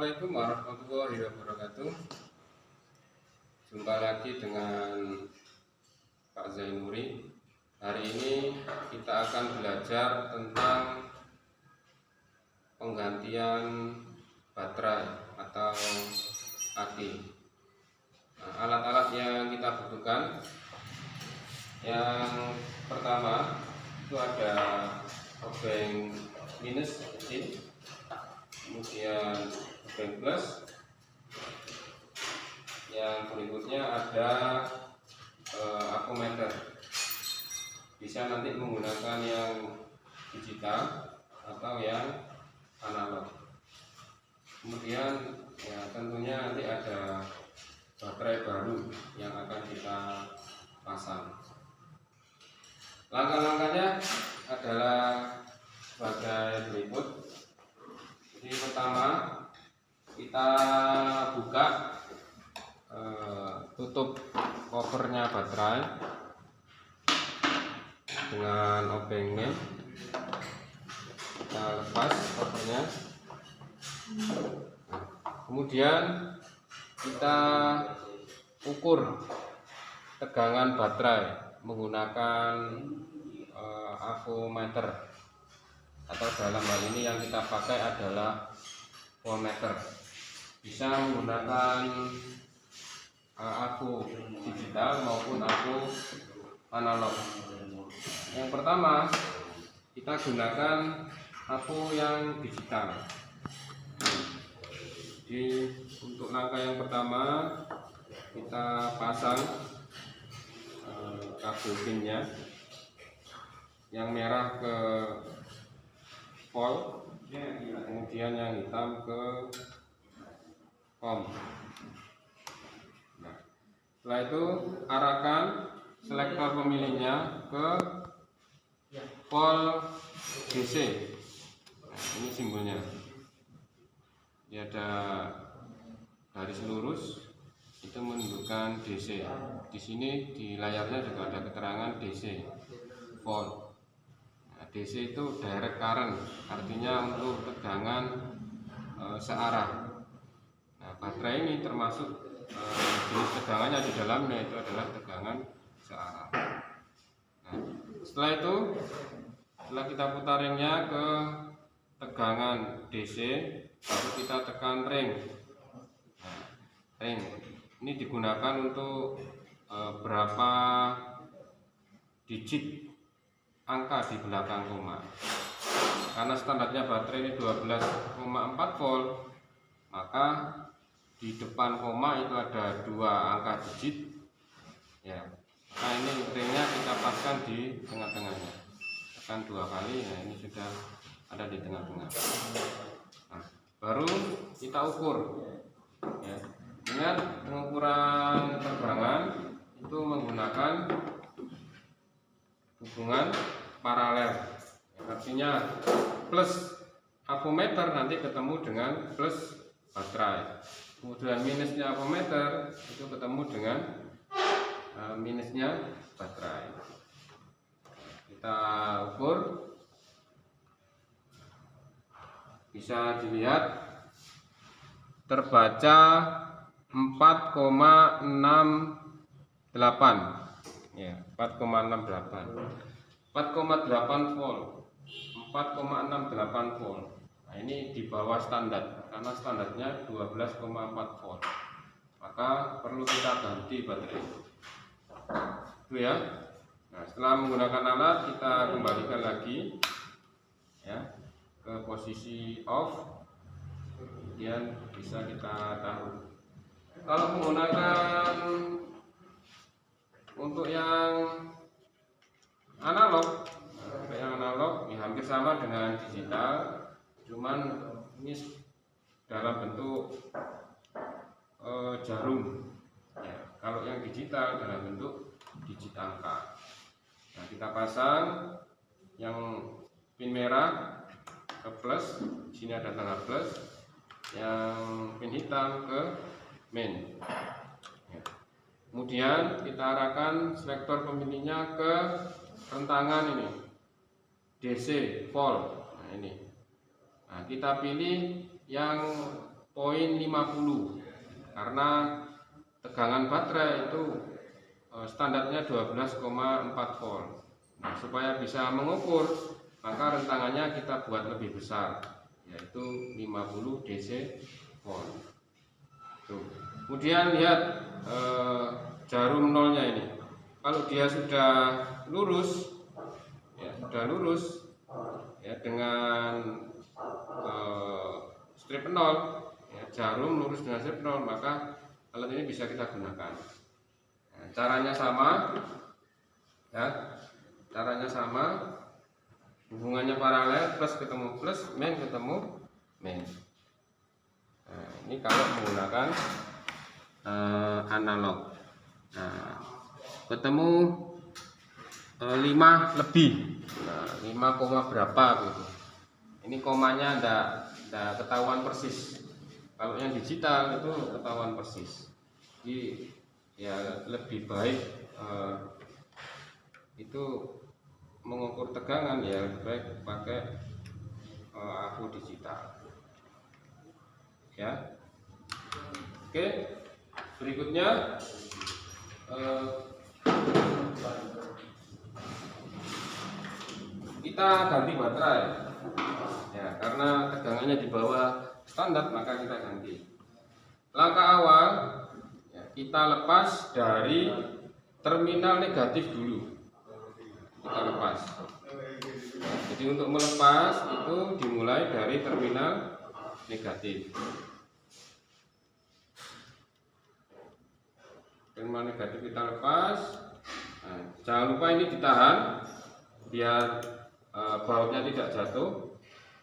Assalamualaikum warahmatullahi wabarakatuh. Jumpa lagi dengan Pak Zainuri. Hari ini kita akan belajar tentang penggantian baterai atau aki. Alat-alat yang kita butuhkan, yang pertama itu ada obeng minus kecil, kemudian obeng plus. Yang berikutnya ada akumeter. Bisa nanti menggunakan yang digital atau yang analog. Kemudian ya tentunya nanti ada baterai baru yang akan kita pasang. Langkah-langkahnya adalah sebagai berikut. Jadi pertama kita buka tutup covernya baterai dengan obengnya, kita lepas covernya. Kemudian kita ukur tegangan baterai menggunakan avometer, atau dalam hal ini yang kita pakai adalah voltmeter. Bisa menggunakan aku digital maupun aku analog. Yang pertama kita gunakan aku yang digital. Jadi untuk langkah yang pertama kita pasang kabel pinnya, yang merah ke pol, kemudian yang hitam ke COM. Setelah itu arahkan selektor pemilihnya ke pol DC. Ini simbolnya. Ini ada garis lurus, itu menunjukkan DC. Di sini di layarnya juga ada keterangan DC pol. DC itu direct current, artinya untuk tegangan searah. Nah, baterai ini termasuk jenis tegangannya di dalamnya itu adalah tegangan searah. Nah, setelah itu, setelah kita putar ringnya ke tegangan DC, baru kita tekan ring. Nah, ring ini digunakan untuk berapa digit angka di belakang koma. Karena standarnya baterai ini 12,4 volt, maka di depan koma itu ada 2 angka digit. Ya, nah ini ringnya kita paskan di tengah-tengahnya. Tekan 2 kali, nah ini sudah ada di tengah-tengah. Nah, baru kita ukur. Ya, ingat pengukuran tegangan itu menggunakan hubungan paralel. Artinya plus avometer nanti ketemu dengan plus baterai. Kemudian minusnya avometer itu ketemu dengan minusnya baterai. Kita ukur, bisa dilihat terbaca 4,68 ya, 4,8 volt, 4,68 volt. Nah, ini di bawah standar karena standarnya 12,4 volt. Maka perlu kita ganti baterai. Itu ya. Nah, setelah menggunakan alat kita kembalikan lagi ya ke posisi off. Kemudian bisa kita taruh. Kalau menggunakan untuk yang analog, ya hampir sama dengan digital, cuman ini dalam bentuk jarum. Ya, kalau yang digital dalam bentuk digit angka. Nah, kita pasang yang pin merah ke plus, sini ada tanda plus, yang pin hitam ke main. Ya. Kemudian kita arahkan selektor pemilihnya ke rentangan ini DC volt. Nah, ini. Nah, kita pilih yang karena tegangan baterai itu standarnya 12,4 volt. Nah, supaya bisa mengukur, maka rentangannya kita buat lebih besar, yaitu 50 DC volt. Tuh. Kemudian lihat jarum nolnya ini. Kalau dia sudah lurus, ya, dengan strip 0, ya, jarum lurus dengan strip 0, maka alat ini bisa kita gunakan. Nah, caranya sama, ya, hubungannya paralel, plus ketemu plus, min ketemu min. Nah, ini kalau menggunakan analog. Nah, ketemu 5 lebih, 5, berapa gitu. Ini komanya enggak ketahuan persis. Kalau yang digital itu ketahuan persis. Jadi ya lebih baik itu mengukur tegangan, ya lebih baik pakai aku digital. Ya. Oke. Berikutnya kita ganti baterai. Ya, karena tegangannya di bawah standar, maka kita ganti. Langkah awal, ya, kita lepas dari terminal negatif dulu. Kita lepas. Jadi untuk melepas itu dimulai dari terminal negatif. Terminal negatif kita lepas. Nah, jangan lupa ini ditahan biar bautnya tidak jatuh.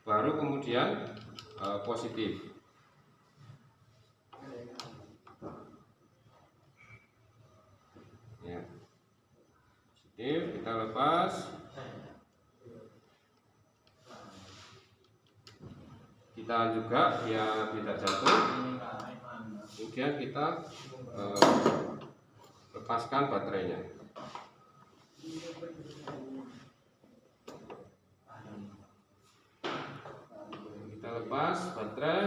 Baru kemudian positif. Ya. Positif kita lepas. Kita juga biar tidak jatuh. Kemudian kita lepaskan baterainya. Kita lepas baterai.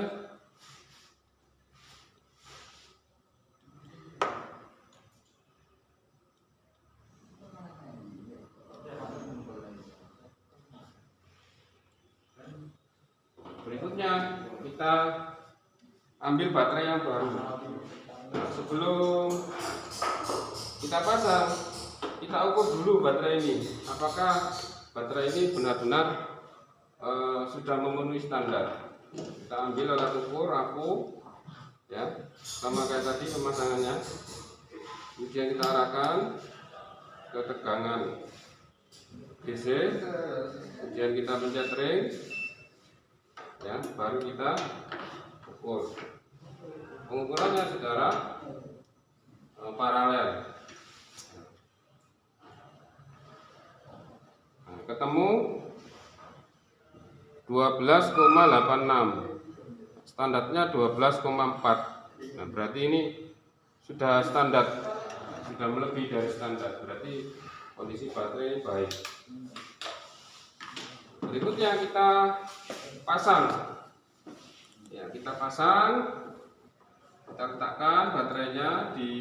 Berikutnya kita ambil baterai yang baru. Nah, sebelum kita pasang, kita ukur dulu baterai ini, apakah baterai ini benar-benar sudah memenuhi standar. Kita ambil alat ukur aku, ya, sama kayak tadi pemasangannya. Kemudian kita arahkan ke tegangan DC, kemudian kita pencet ring, ya, baru kita ukur. Pengukurannya secara paralel. Nah, ketemu 12,86, standarnya 12,4. Nah, berarti ini sudah standar, sudah melebihi dari standar, berarti kondisi baterai baik. Berikutnya kita pasang, ya, kita letakkan baterainya di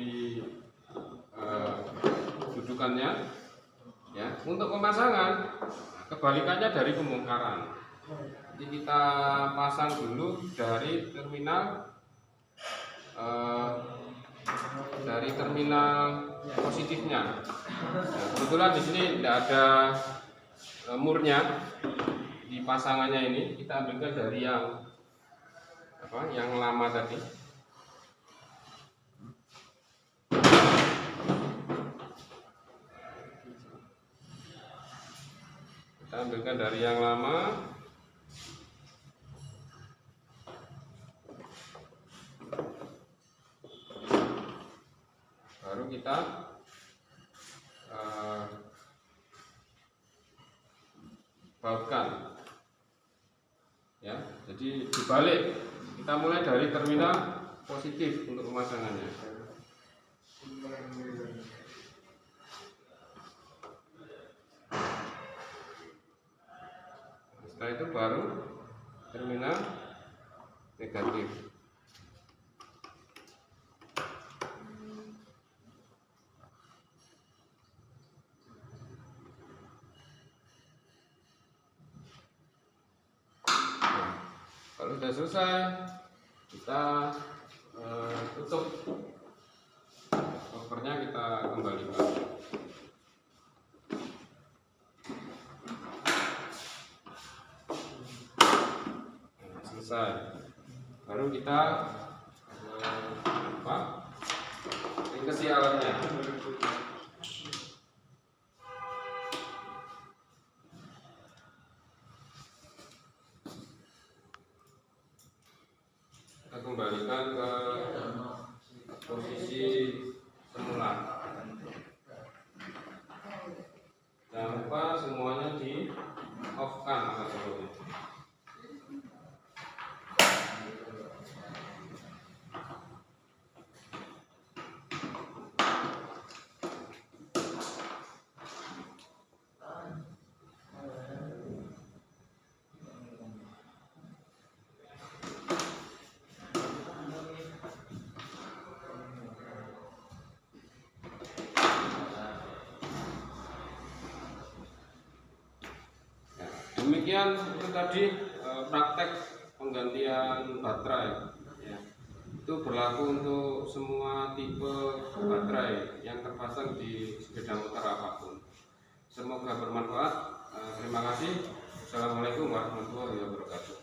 dudukannya, ya. Untuk pemasangan kebalikannya dari pembongkaran. Jadi kita pasang dulu dari terminal positifnya. Nah, kebetulan di sini tidak ada murnya di pasangannya ini, kita ambilkan dari yang lama tadi. Kita ambilkan dari yang lama. Baru kita bautkan, ya. Jadi dibalik, kita mulai dari terminal positif untuk pemasangannya. Setelah itu baru terminal negatif. sudah selesai, kita tutup covernya, kita kembalikan. Selesai, baru kita ringkasi alatnya. Kita kembalikan ke posisi semula. Jangan lupa semuanya di off kan sebelumnya. Demikian itu tadi praktek penggantian baterai ya. Itu berlaku untuk semua tipe baterai yang terpasang di sepeda motor apapun. Semoga bermanfaat. Terima kasih. Assalamualaikum warahmatullahi wabarakatuh.